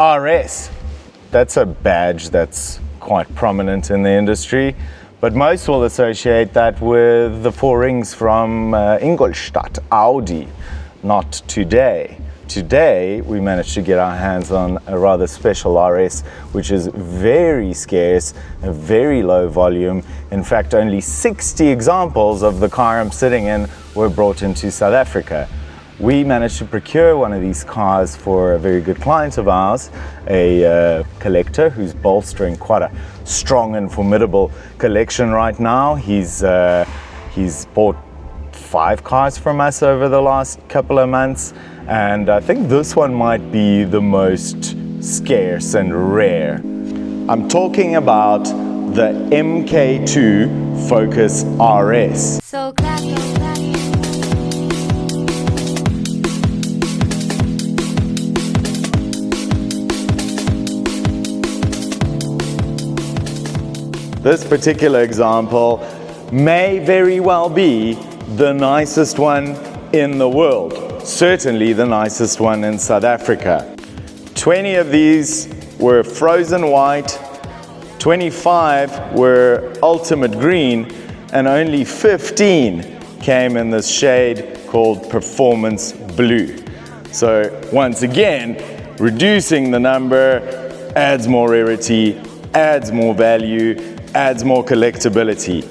RS, that's a badge that's quite prominent in the industry, but most will associate that with the four rings from Ingolstadt, Audi. Not today. Today, we managed to get our hands on a rather special RS, which is very scarce, a very low volume. In fact, only 60 examples of the car I'm sitting in were brought into South Africa. We managed to procure one of these cars for a very good client of ours, a collector who's bolstering quite a strong and formidable collection right now. He's bought 5 cars from us over the last couple of months, and I think this one might be the most scarce and rare. I'm talking about the MK2 Focus RS. So clap, so clap. This particular example may very well be the nicest one in the world, certainly the nicest one in South Africa. 20 of these were frozen white, 25 were ultimate green, and only 15 came in this shade called performance blue. So once again, reducing the number adds more rarity, adds more value, adds more collectability.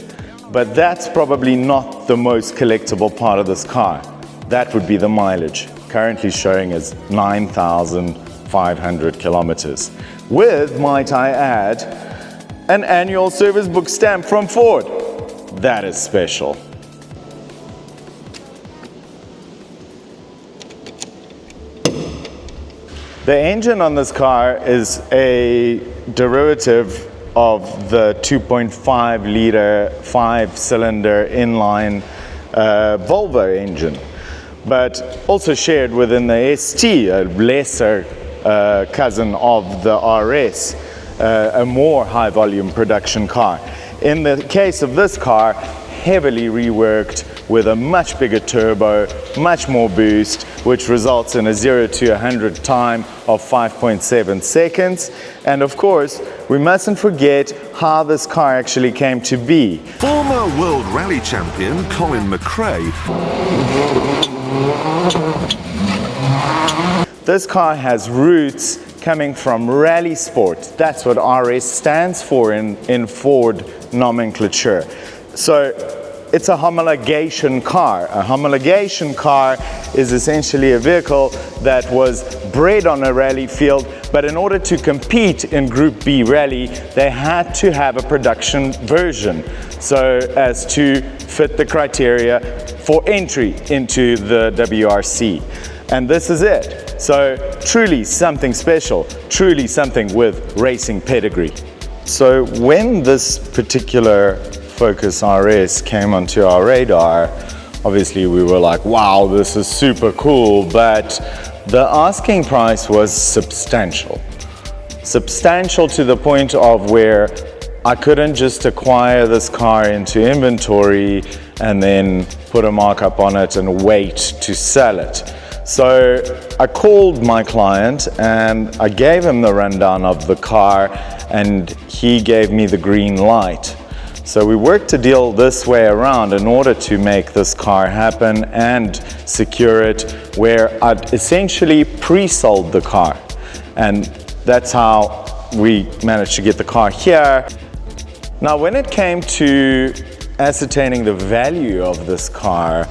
But that's probably not the most collectible part of this car. That would be the mileage, currently showing as 9,500 kilometers. With, might I add, an annual service book stamp from Ford. That is special. The engine on this car is a derivative of the 2.5 liter 5-cylinder inline Volvo engine, but also shared within the ST, a lesser cousin of the RS, a more high volume production car. In the case of this car, heavily reworked with a much bigger turbo, much more boost, which results in a 0 to 100 time of 5.7 seconds. And of course, we mustn't forget how this car actually came to be. Former World Rally Champion Colin McRae. This car has roots coming from rally sport. That's what RS stands for in Ford nomenclature. So it's a homologation car. A homologation car is essentially a vehicle that was bred on a rally field, but in order to compete in Group B rally, they had to have a production version so as to fit the criteria for entry into the WRC. And this is it. So truly something special, truly something with racing pedigree. So when this particular Focus RS came onto our radar, obviously we were like, wow, this is super cool, but the asking price was substantial. Substantial to the point of where I couldn't just acquire this car into inventory and then put a markup on it and wait to sell it. So I called my client and I gave him the rundown of the car and he gave me the green light. So we worked a deal this way around in order to make this car happen and secure it, where I'd essentially pre-sold the car. And that's how we managed to get the car here. Now, when it came to ascertaining the value of this car,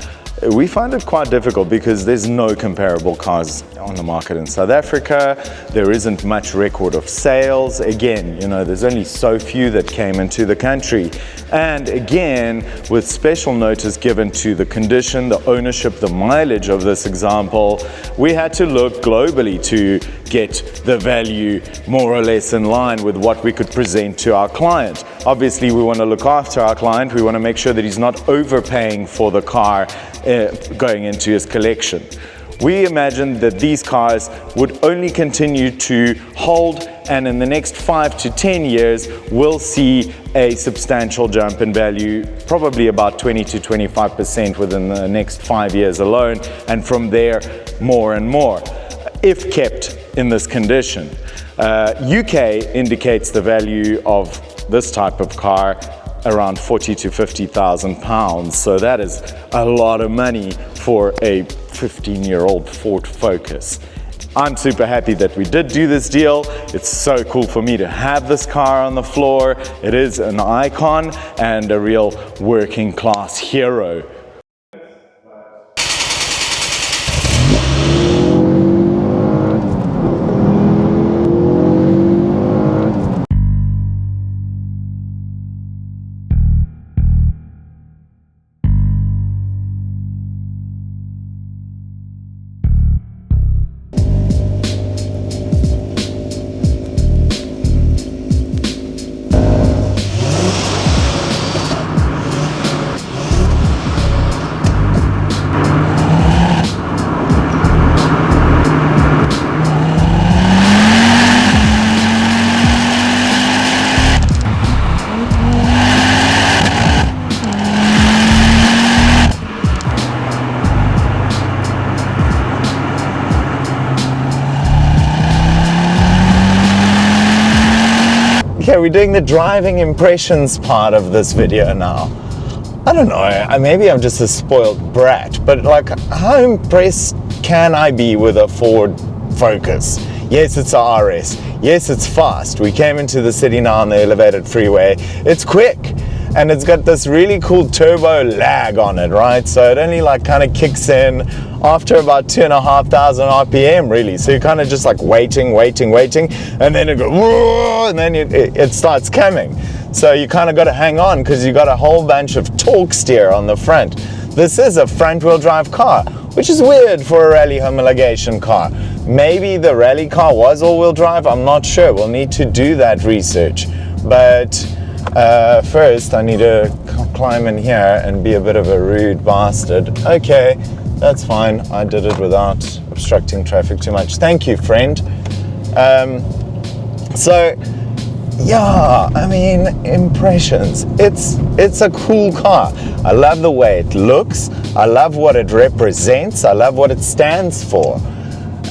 we find it quite difficult because there's no comparable cars on the market in South Africa. There isn't much record of sales. Again, you know, there's only so few that came into the country. And again, with special notice given to the condition, the ownership, the mileage of this example, we had to look globally to get the value more or less in line with what we could present to our client. Obviously, we want to look after our client. We want to make sure that he's not overpaying for the car going into his collection. We imagined that these cars would only continue to hold, and in the next 5 to 10 years, we'll see a substantial jump in value, probably about 20 to 25% within the next 5 years alone, and from there, more and more, if kept in this condition. UK indicates the value of this type of car around 40 to 50,000 pounds. So that is a lot of money for a 15-year-old Ford Focus. I'm super happy that we did do this deal. It's so cool for me to have this car on the floor. It is an icon and a real working class hero. Okay, we're doing the driving impressions part of this video now. I don't know, maybe I'm just a spoiled brat, but like, how impressed can I be with a Ford Focus? Yes, it's a RS. Yes, it's fast. We came into the city now on the elevated freeway. It's quick. And it's got this really cool turbo lag on it, right? So it only like kind of kicks in after about 2,500 RPM, really. So you're kind of just like waiting, and then it goes, whoa, and then it starts coming. So you kind of got to hang on because you got a whole bunch of torque steer on the front. This is a front-wheel drive car, which is weird for a rally homologation car. Maybe the rally car was all-wheel drive. I'm not sure. We'll need to do that research, but first I need to climb in here and be a bit of a rude bastard. Okay, that's fine. I did it without obstructing traffic too much. Thank you, friend. So yeah, I mean, impressions. It's a cool car. I love the way it looks. I love what it represents. I love what it stands for.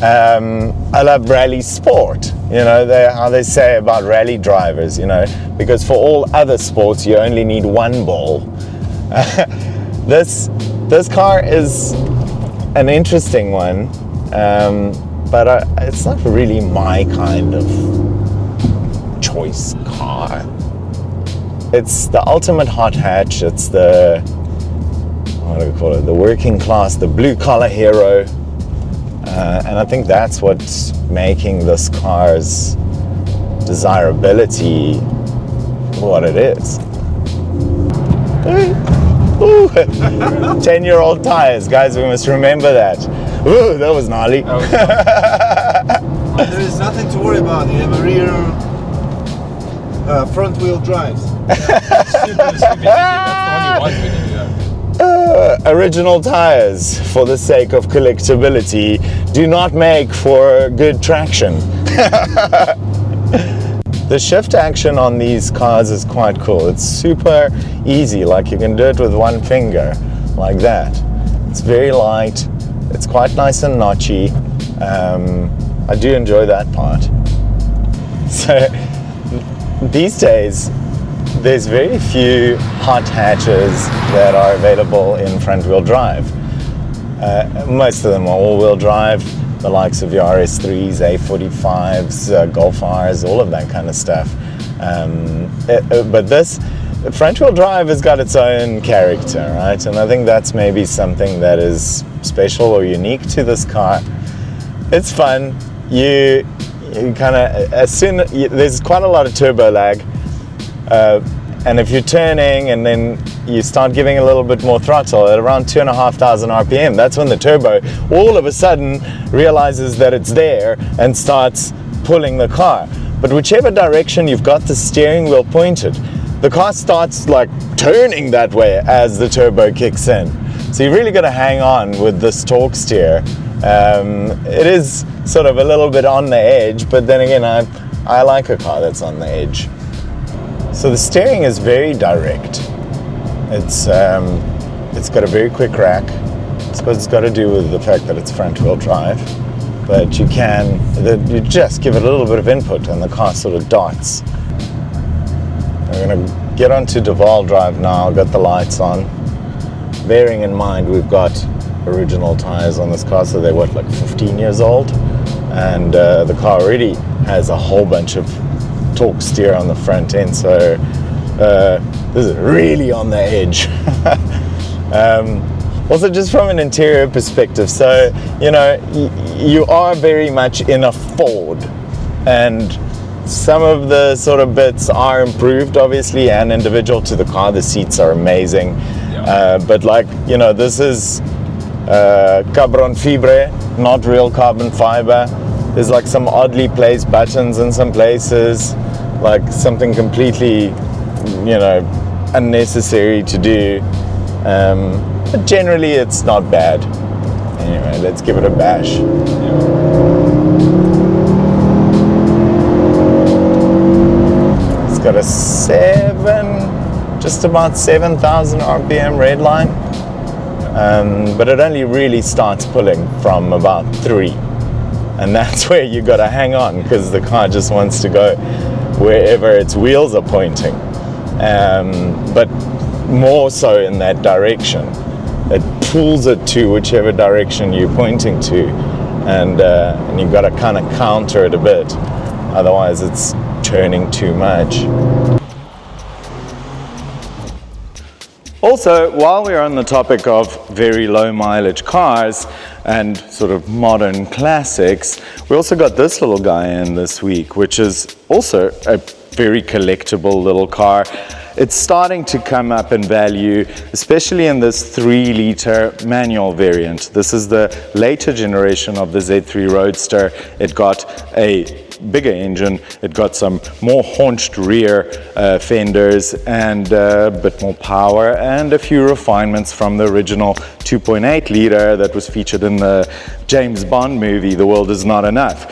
I love rally sport, you know, how they say about rally drivers, you know, because for all other sports you only need one ball. This car is an interesting one, but it's not really my kind of choice car. It's the ultimate hot hatch. It's the, what do we call it, the working class, the blue collar hero. And I think that's what's making this car's desirability what it is. Ooh, 10-year-old tires, guys, we must remember that. Ooh, that was gnarly. There is nothing to worry about. You have a rear front-wheel drives. That's the only one we do. Original tires, for the sake of collectability, do not make for good traction. The shift action on these cars is quite cool. It's super easy, like you can do it with one finger, like that. It's very light, it's quite nice and notchy. I do enjoy that part. So these days, there's very few hot hatches that are available in front-wheel drive. Most of them are all-wheel drive, the likes of your RS3s, A45s, Golf Rs, all of that kind of stuff. But this front-wheel drive has got its own character, right? And I think that's maybe something that is special or unique to this car. It's fun. You kind of, there's quite a lot of turbo lag. And if you're turning and then you start giving a little bit more throttle at around 2,500 RPM, that's when the turbo all of a sudden realizes that it's there and starts pulling the car. But whichever direction you've got the steering wheel pointed, the car starts like turning that way as the turbo kicks in. So you really got to hang on with this torque steer. It is sort of a little bit on the edge, but then again, I like a car that's on the edge. So the steering is very direct. It's got a very quick rack. I suppose it's got to do with the fact that it's front-wheel drive. but you just give it a little bit of input and the car sort of darts. We're going to get onto Duval Drive now, got the lights on. Bearing in mind we've got original tires on this car, so they're what, like 15 years old, and the car already has a whole bunch of torque steer on the front end, so this is really on the edge. Also, just from an interior perspective, so you know, you are very much in a Ford, and some of the sort of bits are improved, obviously, and individual to the car. The seats are amazing, but like, you know, this is carbon fibre, not real carbon fiber. There's like some oddly placed buttons in some places, like something completely, you know, unnecessary to do. But generally, it's not bad. Anyway, let's give it a bash. Got a just about 7,000 RPM red line, but it only really starts pulling from about 3, and that's where you got to hang on, because the car just wants to go wherever its wheels are pointing, but more so in that direction. It pulls it to whichever direction you're pointing to, and you've got to kind of counter it a bit, otherwise it's turning too much. Also, while we're on the topic of very low mileage cars and sort of modern classics, we also got this little guy in this week, which is also a very collectible little car. It's starting to come up in value, especially in this 3-liter manual variant. This is the later generation of the Z3 Roadster. It got a bigger engine, it got some more haunched rear fenders, and a bit more power, and a few refinements from the original 2.8 liter that was featured in the James Bond movie, The World Is Not Enough.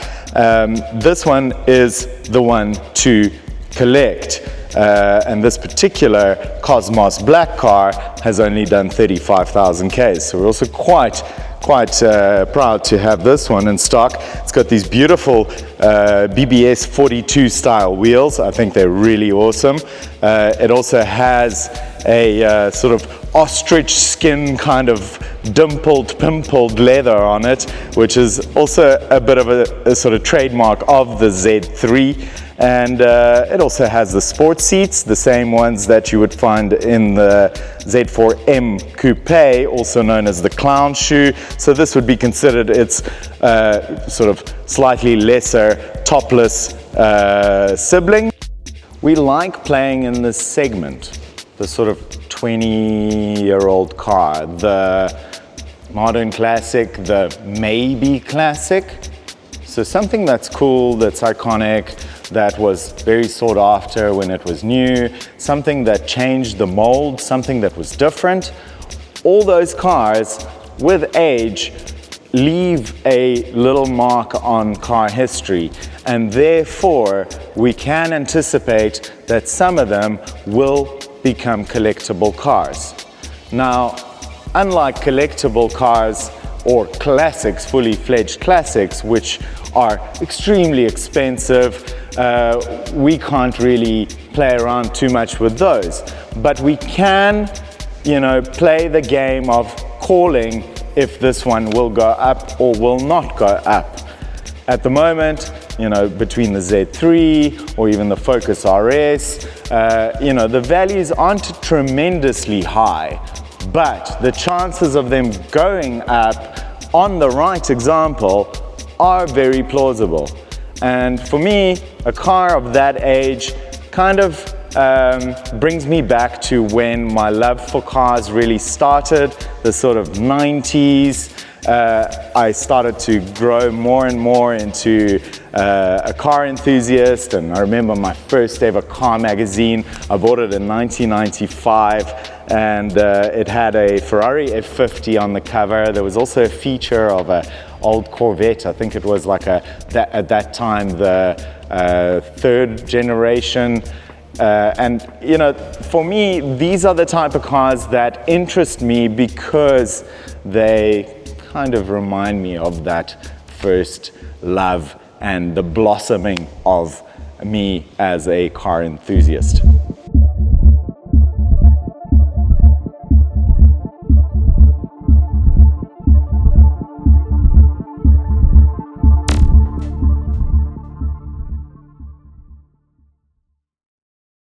This one is the one to collect. And this particular Cosmos black car has only done 35,000 Ks, so we're also quite proud to have this one in stock. It's got these beautiful BBS 42 style wheels. I think they're really awesome. It also has a sort of ostrich skin kind of dimpled, pimpled leather on it, which is also a bit of a sort of trademark of the Z3. And it also has the sports seats, the same ones that you would find in the Z4M Coupe, also known as the clown shoe. So this would be considered its sort of slightly lesser topless sibling. We like playing in this segment, the sort of 20-year-old car, the modern classic, the maybe classic. So something that's cool, that's iconic, that was very sought after when it was new, something that changed the mold, something that was different. All those cars, with age, leave a little mark on car history, and therefore we can anticipate that some of them will become collectible cars. Now, unlike collectible cars or classics, fully fledged classics, which are extremely expensive, we can't really play around too much with those. But we can, you know, play the game of calling if this one will go up or will not go up. At the moment, you know, between the Z3 or even the Focus RS, you know, the values aren't tremendously high, but the chances of them going up on the right example are very plausible. And for me, a car of that age kind of brings me back to when my love for cars really started, the sort of 90s. I started to grow more and more into a car enthusiast, and I remember my first ever car magazine. I bought it in 1995, and it had a Ferrari F50 on the cover. There was also a feature of an old Corvette. I think it was like at that time the 3rd generation. And you know, for me, these are the type of cars that interest me because they kind of remind me of that first love and the blossoming of me as a car enthusiast.